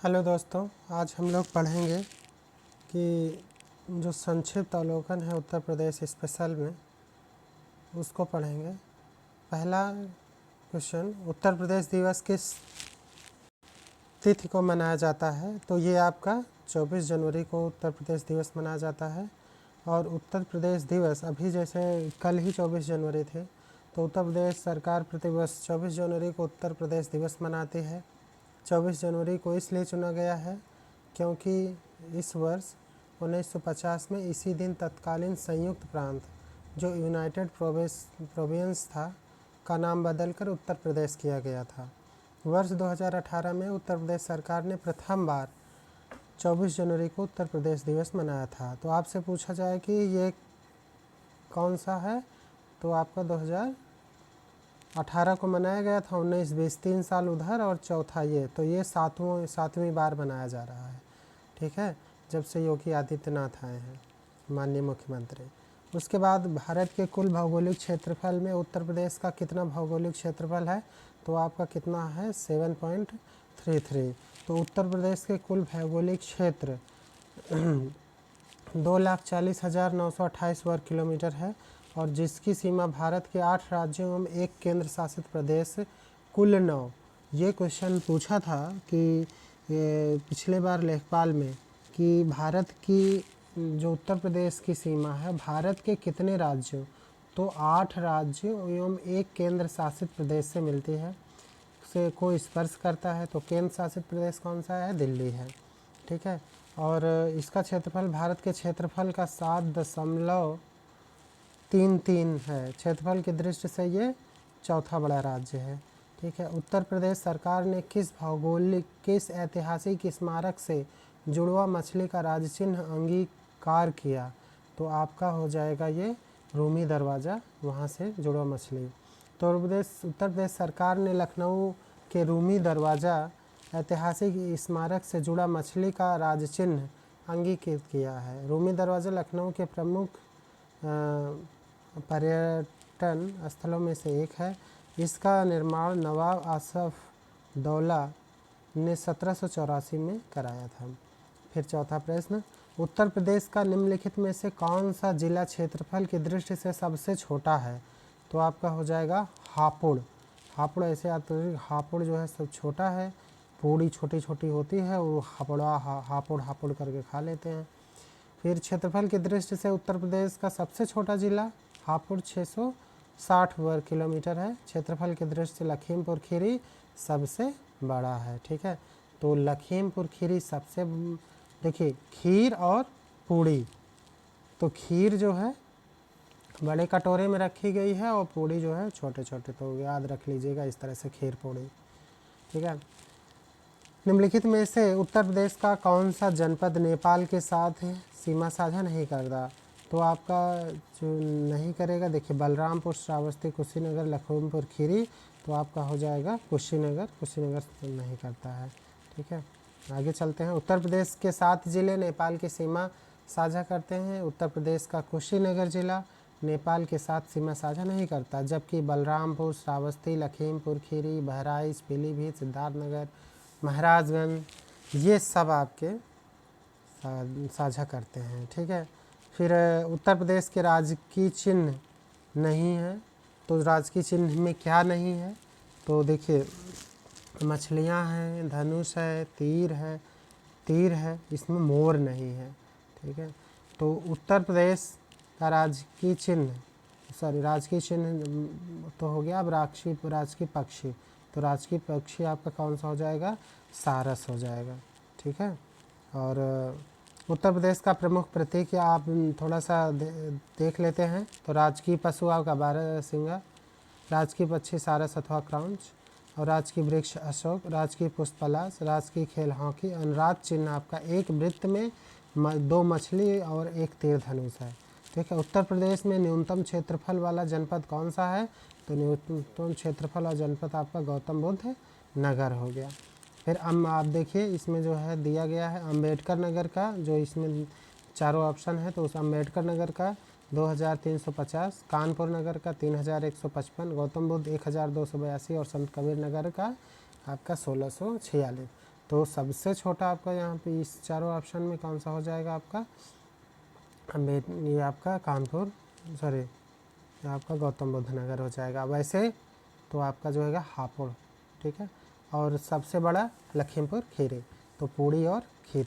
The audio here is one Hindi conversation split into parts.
हेलो दोस्तों, आज हम लोग पढ़ेंगे कि जो संक्षिप्त अवलोकन है उत्तर प्रदेश स्पेशल में, उसको पढ़ेंगे। पहला क्वेश्चन, उत्तर प्रदेश दिवस किस तिथि को मनाया जाता है? तो ये आपका 24 जनवरी को उत्तर प्रदेश दिवस मनाया जाता है। और उत्तर प्रदेश दिवस अभी जैसे कल ही 24 जनवरी थे, तो उत्तर प्रदेश सरकार प्रतिवर्ष 24 जनवरी को उत्तर प्रदेश दिवस मनाती है। 24 जनवरी को इसलिए चुना गया है क्योंकि इस वर्ष 1950 में इसी दिन तत्कालीन संयुक्त प्रांत जो यूनाइटेड प्रोविंस था का नाम बदलकर उत्तर प्रदेश किया गया था। वर्ष 2018 में उत्तर प्रदेश सरकार ने प्रथम बार 24 जनवरी को उत्तर प्रदेश दिवस मनाया था। तो आपसे पूछा जाए कि ये कौन सा है, तो आपका 2018 को मनाया गया था, 19-20 3 साल उधर और चौथा ये, तो ये सातवीं बार मनाया जा रहा है। ठीक है, जब से योगी आदित्यनाथ आए हैं माननीय मुख्यमंत्री। उसके बाद भारत के कुल भौगोलिक क्षेत्रफल में उत्तर प्रदेश का कितना भौगोलिक क्षेत्रफल है? तो आपका कितना है? 7.33। तो उत्तर प्रदेश के कुल भौगोलिक क्षेत्र 2,40,928 वर्ग किलोमीटर है और जिसकी सीमा भारत के 8 राज्यों एवं एक केंद्र शासित प्रदेश कुल 9। ये क्वेश्चन पूछा था कि पिछले बार लेखपाल में कि भारत की जो उत्तर प्रदेश की सीमा है भारत के कितने राज्यों, तो 8 राज्यों एवं एक केंद्र शासित प्रदेश से मिलती है, से को स्पर्श करता है। तो केंद्र शासित प्रदेश कौन सा है? दिल्ली है। ठीक है, और इसका क्षेत्रफल भारत के क्षेत्रफल का 7.33 है। क्षेत्रफल की दृष्टि से ये चौथा बड़ा राज्य है। ठीक है, उत्तर प्रदेश सरकार ने किस ऐतिहासिक स्मारक से जुड़वा मछली का राज्य चिन्ह अंगीकार किया? तो आपका हो जाएगा ये रूमी दरवाज़ा, वहाँ से जुड़वा मछली। तो उत्तर प्रदेश सरकार ने लखनऊ के रूमी दरवाज़ा ऐतिहासिक स्मारक से जुड़ा मछली का राज्य चिन्ह अंगीकृत किया है। रूमी दरवाज़ा लखनऊ के प्रमुख पर्यटन स्थलों में से एक है। इसका निर्माण नवाब आसफ दौला ने 1784 में कराया था। फिर चौथा प्रश्न, उत्तर प्रदेश का निम्नलिखित में से कौन सा जिला क्षेत्रफल की दृष्टि से सबसे छोटा है? तो आपका हो जाएगा हापुड़। हापुड़ ऐसे हापुड़ जो है सब छोटा है, पूड़ी छोटी छोटी होती है, वो हापुड़ करके खा लेते हैं। फिर क्षेत्रफल की दृष्टि से उत्तर प्रदेश का सबसे छोटा जिला हापुड़ 660 वर्ग किलोमीटर है। क्षेत्रफल की दृष्टि से लखीमपुर खीरी सबसे बड़ा है। ठीक है, तो लखीमपुर खीरी सबसे, देखिए खीर और पूड़ी, तो खीर जो है बड़े कटोरे में रखी गई है और पूड़ी जो है छोटे छोटे, तो याद रख लीजिएगा इस तरह से खीर पूड़ी। ठीक है, निम्नलिखित में से उत्तर प्रदेश का कौन सा जनपद नेपाल के साथ सीमा साझा नहीं करता? तो आपका जो नहीं करेगा, देखिए बलरामपुर, श्रावस्ती, कुशीनगर, लखीमपुर खीरी, तो आपका हो जाएगा कुशीनगर नहीं करता है। ठीक है, आगे चलते हैं। उत्तर प्रदेश के 7 जिले नेपाल की सीमा साझा करते हैं। उत्तर प्रदेश का कुशीनगर जिला नेपाल के साथ सीमा साझा नहीं करता, जबकि बलरामपुर, श्रावस्ती, लखीमपुर खीरी, बहराइच, पीलीभीत, सिद्धार्थनगर, महाराजगंज ये सब आपके साझा करते हैं। ठीक है, फिर उत्तर प्रदेश के राजकीय चिन्ह नहीं है, तो राजकीय चिन्ह में क्या नहीं है? तो देखिए मछलियाँ हैं, धनुष है, तीर है, इसमें मोर नहीं है। ठीक है, तो उत्तर प्रदेश का राजकीय चिन्ह तो हो गया। अब राजकीय पक्षी, तो राजकीय पक्षी आपका कौन सा हो जाएगा? सारस हो जाएगा। ठीक है, और उत्तर प्रदेश का प्रमुख प्रतीक आप थोड़ा सा देख लेते हैं। तो राजकीय पशु आपका 12 सिंगा, राजकीय पक्षी सारस अथवा क्राउंच, और राजकीय वृक्ष अशोक, राजकीय पुष्प पलाश, राजकीय खेल हॉकी। अनुराग चिन्ह आपका एक वृत्त में 2 मछली और एक तीर धनुष है। ठीक है, उत्तर प्रदेश में न्यूनतम क्षेत्रफल वाला जनपद कौन सा है? तो न्यूनतम क्षेत्रफल वाला जनपद आपका गौतम बुद्ध नगर हो गया। फिर आप देखिए इसमें जो है दिया गया है अम्बेडकर नगर का, जो इसमें चारों ऑप्शन है, तो उस अम्बेडकर नगर का 2350, कानपुर नगर का 3155, गौतम बुद्ध 1282 और संत कबीर नगर का आपका 1646। तो सबसे छोटा आपका यहाँ पे इस चारों ऑप्शन में कौन सा हो जाएगा आपका, ये आपका कानपुर, सॉरी ये आपका गौतम बुद्ध नगर हो जाएगा। वैसे तो आपका जो है हापुड़, ठीक है, और सबसे बड़ा लखीमपुर खीरी, तो पूड़ी और खीर,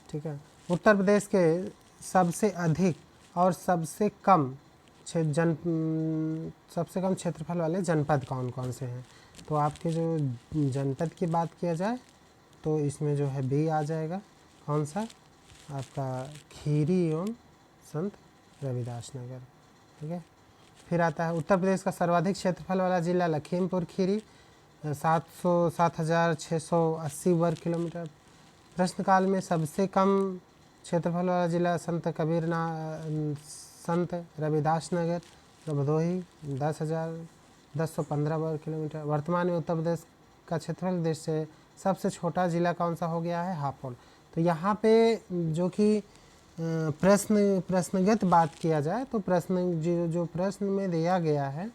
ठीक है। उत्तर प्रदेश के सबसे अधिक और सबसे कम क्षेत्रफल वाले जनपद कौन कौन से हैं, तो आपके जो जनपद की बात किया जाए तो इसमें जो है बी आ जाएगा, कौन सा आपका खीरी एवं संत रविदास नगर, ठीक है। फिर आता है उत्तर प्रदेश का सर्वाधिक क्षेत्रफल वाला जिला लखीमपुर खीरी, 7,0680 वर्ग किलोमीटर। प्रश्नकाल में सबसे कम क्षेत्रफल वाला जिला संत रविदास नगर भदोही, 10,115 वर्ग किलोमीटर। वर्तमान में उत्तर प्रदेश का क्षेत्रफल देश से सबसे छोटा जिला कौन सा हो गया है, हापुड़। तो यहाँ पे जो कि प्रश्नगत बात किया जाए तो जो प्रश्न में दिया गया है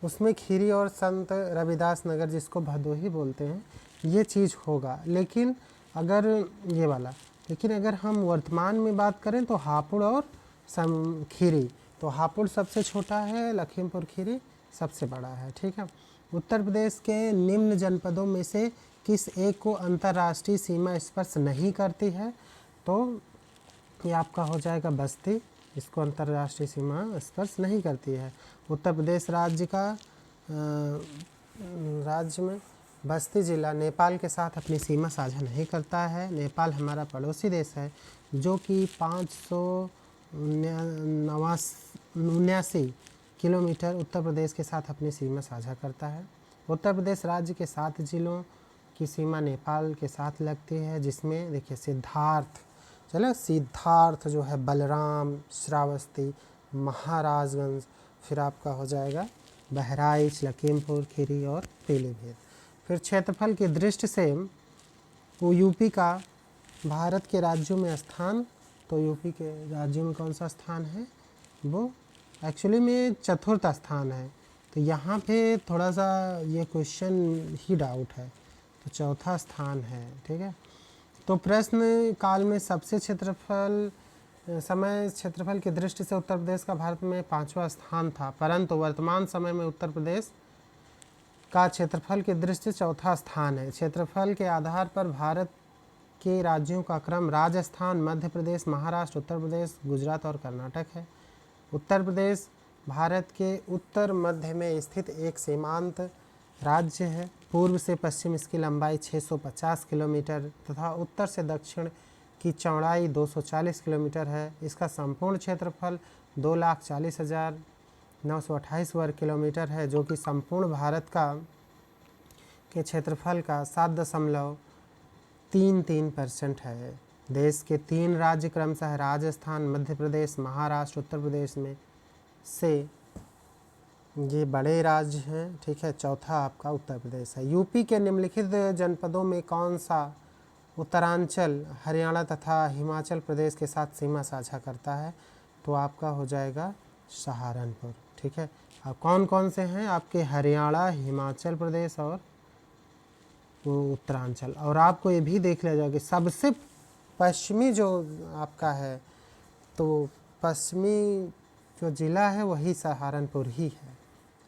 उसमें खीरी और संत रविदास नगर, जिसको भदोही बोलते हैं, ये चीज़ होगा। लेकिन अगर हम वर्तमान में बात करें तो हापुड़ और खीरी, तो हापुड़ सबसे छोटा है, लखीमपुर खीरी सबसे बड़ा है, ठीक है। उत्तर प्रदेश के निम्न जनपदों में से किस एक को अंतर्राष्ट्रीय सीमा स्पर्श नहीं करती है, तो ये आपका हो जाएगा बस्ती, इसको अंतर्राष्ट्रीय सीमा स्पर्श नहीं करती है। उत्तर प्रदेश राज्य में बस्ती जिला नेपाल के साथ अपनी सीमा साझा नहीं करता है। नेपाल हमारा पड़ोसी देश है जो कि 579 किलोमीटर उत्तर प्रदेश के साथ अपनी सीमा साझा करता है। उत्तर प्रदेश राज्य के 7 जिलों की सीमा नेपाल के साथ लगती है, जिसमें देखिए सिद्धार्थ जो है, बलराम, श्रावस्ती, महाराजगंज, फिर आपका हो जाएगा बहराइच, लखीमपुर खीरी और पीलीभीत। फिर क्षेत्रफल की दृष्टि से वो यूपी का भारत के राज्यों में स्थान, तो यूपी के राज्यों में कौन सा स्थान है, वो एक्चुअली में चतुर्थ स्थान है। तो यहाँ पे थोड़ा सा ये क्वेश्चन ही डाउट है, तो चौथा स्थान है, ठीक है। तो प्रश्न काल में सबसे क्षेत्रफल की दृष्टि से उत्तर प्रदेश का भारत में 5वां स्थान था, परंतु वर्तमान समय में उत्तर प्रदेश का क्षेत्रफल की दृष्टि से चौथा स्थान है। क्षेत्रफल के आधार पर भारत के राज्यों का क्रम राजस्थान, मध्य प्रदेश, महाराष्ट्र, उत्तर प्रदेश, गुजरात और कर्नाटक है। उत्तर प्रदेश भारत के उत्तर मध्य में स्थित एक सीमांत राज्य है। पूर्व से पश्चिम इसकी लंबाई 650 किलोमीटर तथा उत्तर से दक्षिण की चौड़ाई 240 किलोमीटर है। इसका संपूर्ण क्षेत्रफल 2,40,928 वर्ग किलोमीटर है, जो कि संपूर्ण भारत के क्षेत्रफल का 7.33% है। देश के 3 राज्य क्रमशः राजस्थान, मध्य प्रदेश, महाराष्ट्र, उत्तर प्रदेश में से ये बड़े राज्य हैं, ठीक है। चौथा आपका उत्तर प्रदेश है। यूपी के निम्नलिखित जनपदों में कौन सा उत्तरांचल, हरियाणा तथा हिमाचल प्रदेश के साथ सीमा साझा करता है, तो आपका हो जाएगा सहारनपुर, ठीक है। अब कौन कौन से हैं आपके, हरियाणा, हिमाचल प्रदेश और उत्तरांचल। और आपको ये भी देख लिया जाएगा कि सबसे पश्चिमी जो आपका है, तो पश्चिमी जो ज़िला है वही सहारनपुर ही है,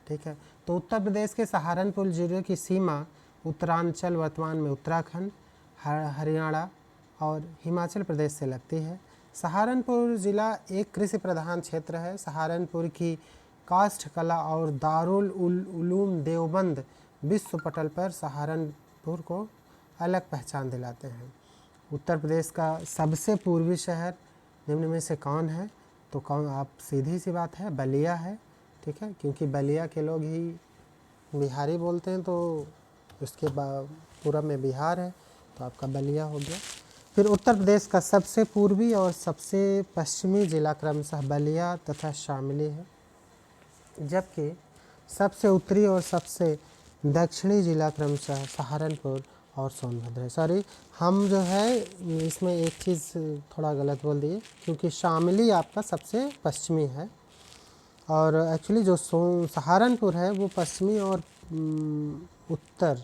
ठीक है। तो उत्तर प्रदेश के सहारनपुर जिले की सीमा उत्तरांचल, वर्तमान में उत्तराखंड, हरियाणा और हिमाचल प्रदेश से लगती है। सहारनपुर ज़िला एक कृषि प्रधान क्षेत्र है। सहारनपुर की काष्ठ कला और दारुल उलूम देवबंद विश्व पटल पर सहारनपुर को अलग पहचान दिलाते हैं। उत्तर प्रदेश का सबसे पूर्वी शहर निम्न में से कौन है, तो कौन, आप सीधी सी बात है, बलिया है, ठीक है, क्योंकि बलिया के लोग ही बिहारी बोलते हैं, तो उसके पूरब में बिहार है, तो आपका बलिया हो गया। फिर उत्तर प्रदेश का सबसे पूर्वी और सबसे पश्चिमी जिला क्रमशः बलिया तथा शामली है, जबकि सबसे उत्तरी और सबसे दक्षिणी जिला क्रमशः सहारनपुर और सोनभद्र है। सॉरी, हम जो है इसमें एक चीज़ थोड़ा गलत बोल दिए, क्योंकि शामली आपका सबसे पश्चिमी है और एक्चुअली जो सहारनपुर है वो पश्चिमी और उत्तर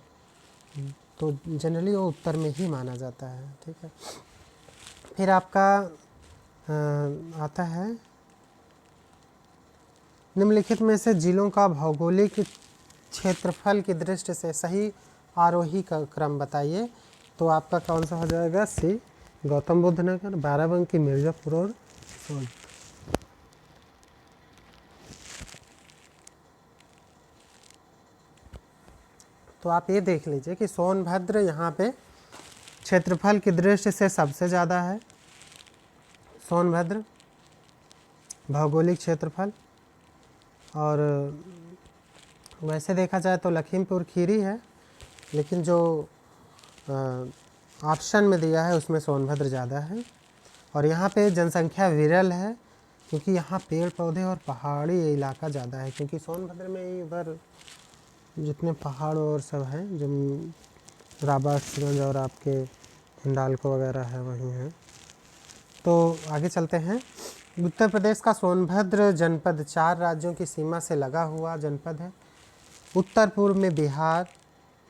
तो जनरली वो उत्तर में ही माना जाता है। ठीक है, फिर आपका आता है निम्नलिखित में से जिलों का भौगोलिक क्षेत्रफल की दृष्टि से सही आरोही का क्रम बताइए। तो आपका कौन सा हो जाएगा? सी, गौतम बुद्ध नगर, बाराबंकी, मिर्ज़ापुर और सोनभद्र। तो आप ये देख लीजिए कि सोनभद्र यहाँ पे क्षेत्रफल की दृष्टि से सबसे ज़्यादा है। सोनभद्र भौगोलिक क्षेत्रफल, और वैसे देखा जाए तो लखीमपुर खीरी है, लेकिन जो ऑप्शन में दिया है उसमें सोनभद्र ज़्यादा है। और यहाँ पे जनसंख्या विरल है, क्योंकि यहाँ पेड़ पौधे और पहाड़ी इलाका ज़्यादा है, क्योंकि सोनभद्र में ही उधर जितने पहाड़ और सब हैं, जो राबर्ट्सगंज और आपके हिंडाल्को वगैरह है वहीं हैं। तो आगे चलते हैं। उत्तर प्रदेश का सोनभद्र जनपद 4 राज्यों की सीमा से लगा हुआ जनपद है। उत्तर पूर्व में बिहार,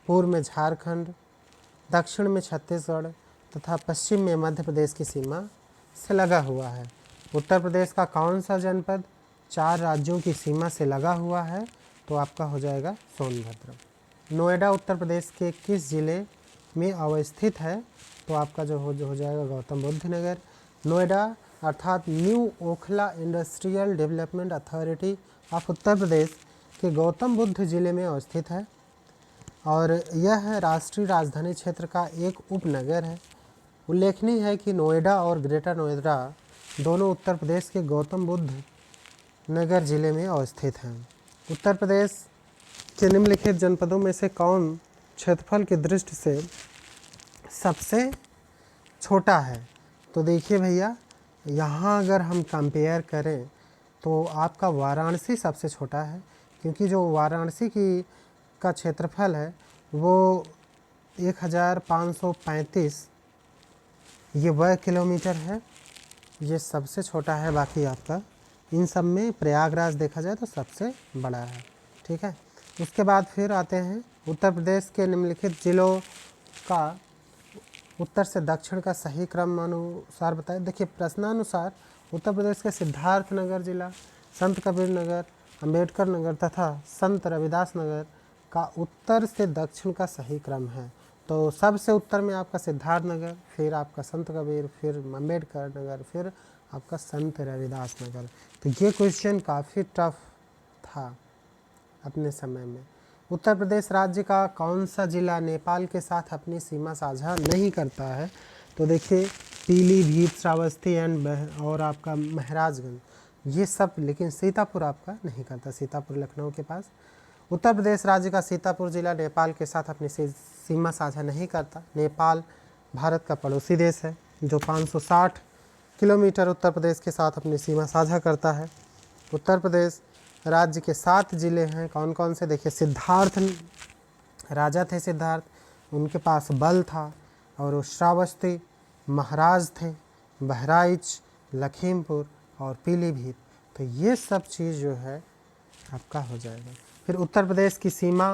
पूर्व में झारखंड, दक्षिण में छत्तीसगढ़ तथा पश्चिम में मध्य प्रदेश की सीमा से लगा हुआ है। उत्तर प्रदेश का कौन सा जनपद 4 राज्यों की सीमा से लगा हुआ है? तो आपका हो जाएगा सोनभद्र। नोएडा उत्तर प्रदेश के किस जिले में अवस्थित है? तो आपका जो हो जाएगा गौतम बुद्ध नगर। नोएडा अर्थात new Okhla industrial development authority of Uttar Pradesh के गौतम बुद्ध जिले में अवस्थित है, और यह राष्ट्रीय राजधानी क्षेत्र का एक उपनगर है। उल्लेखनीय है कि नोएडा और ग्रेटर नोएडा दोनों उत्तर प्रदेश के गौतम बुद्ध नगर जिले में अवस्थित हैं। उत्तर प्रदेश के निम्नलिखित जनपदों में से कौन क्षेत्रफल की दृष्टि से सबसे छोटा है? तो देखिए भैया, यहाँ अगर हम कंपेयर करें तो आपका वाराणसी सबसे छोटा है, क्योंकि जो वाराणसी का क्षेत्रफल है वो 1535 ये वर्ग किलोमीटर है, ये सबसे छोटा है। बाकी आपका इन सब में प्रयागराज देखा जाए तो सबसे बड़ा है। ठीक है, उसके बाद फिर आते हैं उत्तर प्रदेश के निम्नलिखित जिलों का उत्तर से दक्षिण का सही क्रम अनुसार बताएं। देखिए, प्रश्नानुसार उत्तर प्रदेश के सिद्धार्थनगर जिला, संत कबीर नगर, अंबेडकर नगर तथा संत रविदास नगर का उत्तर से दक्षिण का सही क्रम है। तो सबसे उत्तर में आपका सिद्धार्थनगर, फिर आपका संत कबीर, फिर अंबेडकर नगर, फिर आपका संत रविदास नगर। तो ये क्वेश्चन काफ़ी टफ था अपने समय में। उत्तर प्रदेश राज्य का कौन सा जिला नेपाल के साथ अपनी सीमा साझा नहीं करता है? तो देखिए, पीलीभीत, श्रावस्ती और आपका महाराजगंज ये सब, लेकिन सीतापुर आपका नहीं करता। सीतापुर लखनऊ के पास। उत्तर प्रदेश राज्य का सीतापुर जिला नेपाल के साथ अपनी सीमा साझा नहीं करता। नेपाल भारत का पड़ोसी देश है जो 560 किलोमीटर उत्तर प्रदेश के साथ अपनी सीमा साझा करता है। उत्तर प्रदेश राज्य के 7 जिले हैं, कौन कौन से? देखिए, सिद्धार्थ राजा थे सिद्धार्थ, उनके पास बल था, और वो श्रावस्ती, महाराज थे, बहराइच, लखीमपुर और पीलीभीत। तो ये सब चीज़ जो है आपका हो जाएगा। फिर उत्तर प्रदेश की सीमा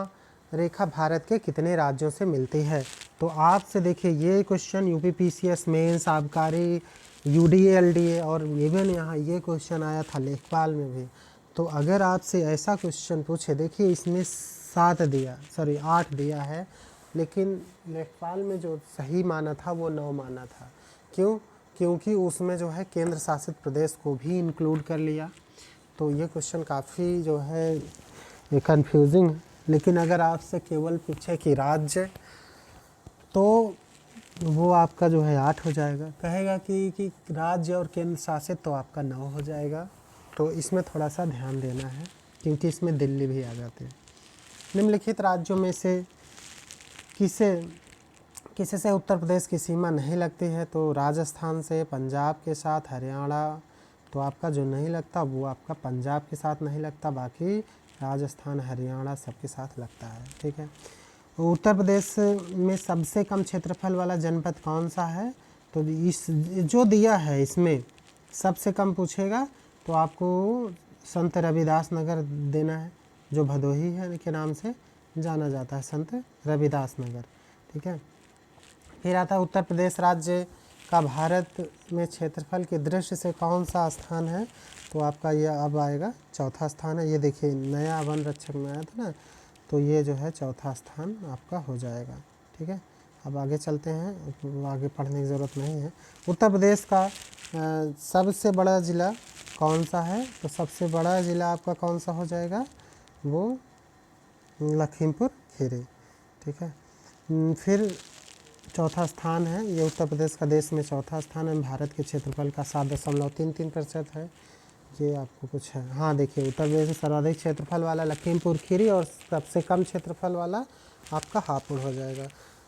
रेखा भारत के कितने राज्यों से मिलती है? तो आपसे देखिए, ये क्वेश्चन यूपीपीसीएस मेंस, आबकारी, यूडीए और इवन यहाँ ये क्वेश्चन आया था लेखपाल में भी। तो अगर आपसे ऐसा क्वेश्चन पूछे, देखिए इसमें 8 दिया है, लेकिन लेखपाल में जो सही माना था वो 9 माना था। क्यों? क्योंकि उसमें जो है केंद्र शासित प्रदेश को भी इंक्लूड कर लिया। तो ये क्वेश्चन काफ़ी जो है कन्फ्यूजिंग है। लेकिन अगर आपसे केवल पूछे कि राज्य, तो वो आपका जो है 8 हो जाएगा। कहेगा कि राज्य और केंद्र शासित, तो आपका 9 हो जाएगा। तो इसमें थोड़ा सा ध्यान देना है, क्योंकि इसमें दिल्ली भी आ जाते हैं। निम्नलिखित राज्यों में से किसी से उत्तर प्रदेश की सीमा नहीं लगती है? तो राजस्थान से, पंजाब के साथ, हरियाणा। तो आपका जो नहीं लगता वो आपका पंजाब के साथ नहीं लगता, बाकी राजस्थान, हरियाणा सबके साथ लगता है। ठीक है, उत्तर प्रदेश में सबसे कम क्षेत्रफल वाला जनपद कौन सा है? तो इस जो दिया है इसमें सबसे कम पूछेगा तो आपको संत रविदास नगर देना है, जो भदोही है के नाम से जाना जाता है, संत रविदास नगर। ठीक है। फिर आता है उत्तर प्रदेश राज्य का भारत में क्षेत्रफल की दृष्टि से कौन सा स्थान है, तो आपका ये अब आएगा चौथा स्थान है। ये देखिए नया वन रक्षक में आया था ना, तो ये जो है चौथा स्थान आपका हो जाएगा। ठीक है, अब आगे चलते हैं, आगे पढ़ने की ज़रूरत नहीं है। उत्तर प्रदेश का सबसे बड़ा ज़िला कौन सा है, तो सबसे बड़ा ज़िला आपका कौन सा हो जाएगा, वो लखीमपुर खीरी। ठीक है, फिर चौथा स्थान है, ये उत्तर प्रदेश का देश में चौथा स्थान है। भारत के क्षेत्रफल का 7.33% है। ये आपको कुछ है, हाँ देखिए उत्तर प्रदेश में सर्वाधिक क्षेत्रफल वाला लखीमपुर खीरी और सबसे कम क्षेत्रफल वाला आपका हापुड़ हो जाएगा।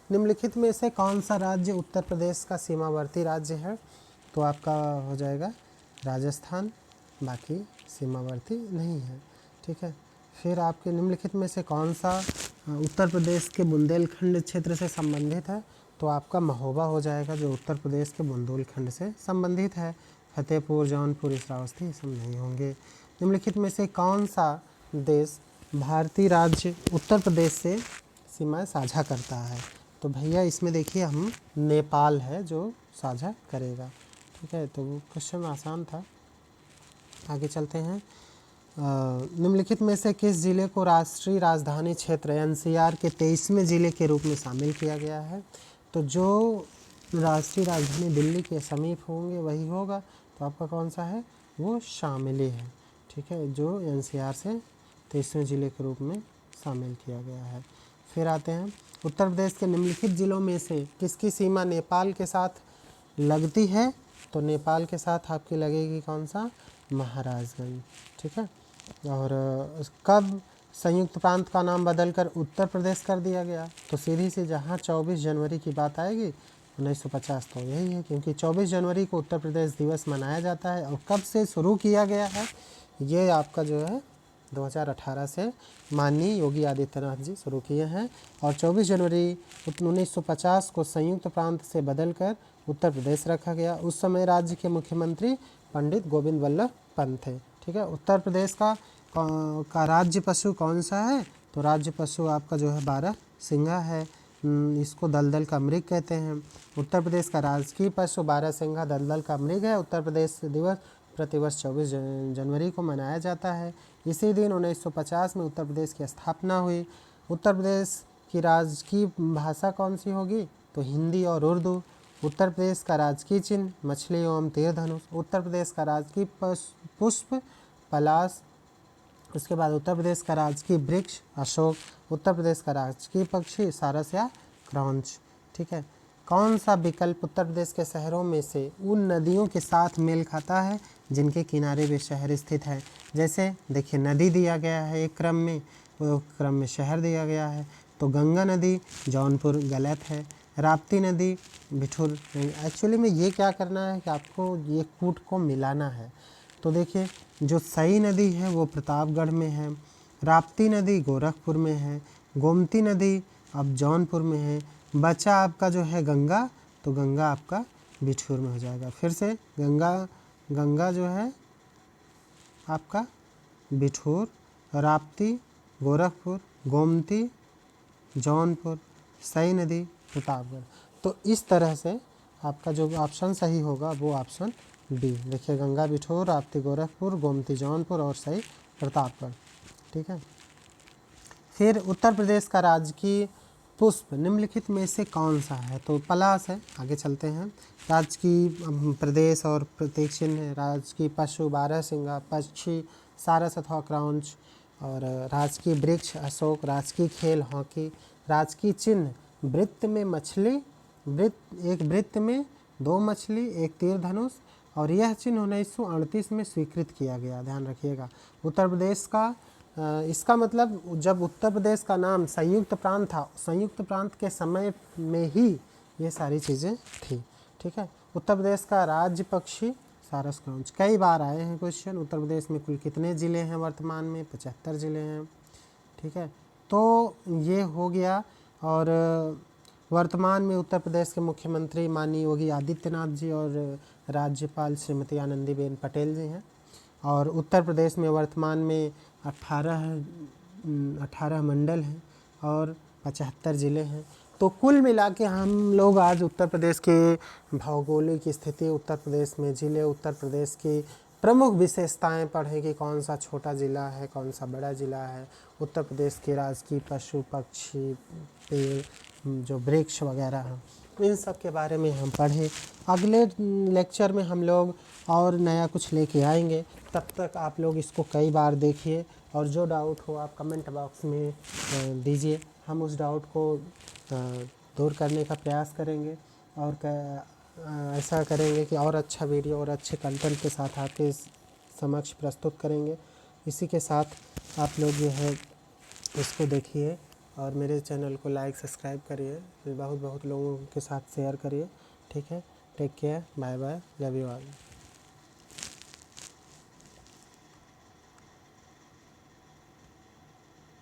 निम्नलिखित में से कौन सा राज्य उत्तर प्रदेश का सीमावर्ती राज्य है, तो आपका हो जाएगा राजस्थान, बाकी सीमावर्ती नहीं है। ठीक है, फिर आपके निम्नलिखित में से कौन सा उत्तर प्रदेश के बुंदेलखंड क्षेत्र से संबंधित है, तो आपका महोबा हो जाएगा, जो उत्तर प्रदेश के बुंदेलखंड से संबंधित है। फतेहपुर, जौनपुर, श्रावस्ती ये सब नहीं होंगे। निम्नलिखित में से कौन सा देश भारतीय राज्य उत्तर प्रदेश से सीमाएं साझा करता है, तो भैया इसमें देखिए हम नेपाल है जो साझा करेगा। ठीक है, तो वो क्वेश्चन आसान था। आगे चलते हैं। निम्नलिखित में से किस जिले को राष्ट्रीय राजधानी क्षेत्र एनसीआर के 23वें जिले के रूप में शामिल किया गया है, तो जो राष्ट्रीय राजधानी दिल्ली के समीप होंगे वही होगा, तो आपका कौन सा है, वो शामिली है। ठीक है, जो एनसीआर से 23वें जिले के रूप में शामिल किया गया है। फिर आते हैं, उत्तर प्रदेश के निम्नलिखित जिलों में से किसकी सीमा नेपाल के साथ लगती है, तो नेपाल के साथ आपकी लगेगी कौन सा, महाराजगंज। ठीक है, और कब संयुक्त प्रांत का नाम बदलकर उत्तर प्रदेश कर दिया गया, तो सीधी सी जहाँ 24 जनवरी की बात आएगी 1950 तो यही है, क्योंकि 24 जनवरी को उत्तर प्रदेश दिवस मनाया जाता है। और कब से शुरू किया गया है, ये आपका जो है 2018 से माननीय योगी आदित्यनाथ जी शुरू किए हैं। और 24 जनवरी 1950 को संयुक्त प्रांत से बदलकर उत्तर प्रदेश रखा गया। उस समय राज्य के मुख्यमंत्री पंडित गोविंद वल्लभ पंत थे। ठीक है, उत्तर प्रदेश का राज्य पशु कौन सा है, तो राज्य पशु आपका जो है बारहसिंगा है। इसको दलदल का मृग कहते हैं। उत्तर प्रदेश का राजकीय पशु बारहसिंगा दलदल का मृग है। उत्तर प्रदेश दिवस प्रतिवर्ष 24 जनवरी को मनाया जाता है। इसी दिन 1950 में उत्तर प्रदेश की स्थापना हुई। उत्तर प्रदेश की राजकीय भाषा कौन सी होगी, तो हिंदी और उर्दू। उत्तर प्रदेश का राजकीय चिन्ह मछली एवं तीर धनुष। उत्तर प्रदेश का राजकीय पुष्प पलाश। उसके बाद उत्तर प्रदेश का राजकीय वृक्ष अशोक। उत्तर प्रदेश का राजकीय पक्षी सारस या क्रौंच। ठीक है, कौन सा विकल्प उत्तर प्रदेश के शहरों में से उन नदियों के साथ मेल खाता है जिनके किनारे वे शहर स्थित है। जैसे देखिए नदी दिया गया है एक क्रम में, वो क्रम में शहर दिया गया है, तो गंगा नदी जौनपुर गलत है, राप्ती नदी बिठूर। एक्चुअली में ये क्या करना है कि आपको ये कूट को मिलाना है। तो देखिए जो सई नदी है वो प्रतापगढ़ में है, राप्ती नदी गोरखपुर में है, गोमती नदी अब जौनपुर में है, बचा आपका जो है गंगा, तो गंगा आपका बिठूर में हो जाएगा। फिर से गंगा जो है आपका बिठूर, राप्ती गोरखपुर, गोमती जौनपुर, सई नदी प्रतापगढ़। तो इस तरह से आपका जो ऑप्शन सही होगा वो ऑप्शन बी। देखिए गंगा बिठूर, राप्ती गोरखपुर, गोमती जौनपुर और सई प्रतापगढ़। ठीक है, फिर उत्तर प्रदेश का राजकीय पुष्प निम्नलिखित में से कौन सा है, तो पलाश है। आगे चलते हैं। राजकीय प्रदेश और प्रतीक चिन्ह राजकीय पशु बारहसिंगा, पक्षी सारस अथवा क्रौंच, और राजकीय वृक्ष अशोक, राजकीय खेल हॉकी, राजकीय चिन्ह वृत्त में मछली, एक वृत्त में 2 मछली, एक तीर धनुष, और यह चिन्ह 1938 में स्वीकृत किया गया। ध्यान रखिएगा, उत्तर प्रदेश का इसका मतलब जब उत्तर प्रदेश का नाम संयुक्त प्रांत था, संयुक्त प्रांत के समय में ही ये सारी चीज़ें थी। ठीक है, उत्तर प्रदेश का राज्य पक्षी सारस क्रौंच। कई बार आए हैं क्वेश्चन, उत्तर प्रदेश में कुल कितने ज़िले हैं वर्तमान में, 75 ज़िले हैं। ठीक है, तो ये हो गया। और वर्तमान में उत्तर प्रदेश के मुख्यमंत्री माननीय योगी आदित्यनाथ जी और राज्यपाल श्रीमती आनंदीबेन पटेल जी हैं। और उत्तर प्रदेश में वर्तमान में 18 मंडल हैं और 75 ज़िले हैं। तो कुल मिला के हम लोग आज उत्तर प्रदेश के भौगोलिक स्थिति, उत्तर प्रदेश में ज़िले, उत्तर प्रदेश की प्रमुख विशेषताएं पढ़ें कि कौन सा छोटा ज़िला है, कौन सा बड़ा ज़िला है, उत्तर प्रदेश के राजकीय पशु पक्षी, पेड़, जो वृक्ष वगैरह हैं, इन सब के बारे में हम पढ़ें। अगले लेक्चर में हम लोग और नया कुछ लेके आएंगे। तब तक आप लोग इसको कई बार देखिए और जो डाउट हो आप कमेंट बॉक्स में दीजिए। हम उस डाउट को दूर करने का प्रयास करेंगे और ऐसा करेंगे कि और अच्छा वीडियो और अच्छे कंटेंट के साथ आपके समक्ष प्रस्तुत करेंगे। इसी के साथ आप लोग जो है इसको देखिए और मेरे चैनल को लाइक सब्सक्राइब करिए, बहुत बहुत लोगों के साथ शेयर करिए। ठीक है, take care, bye bye, love you all.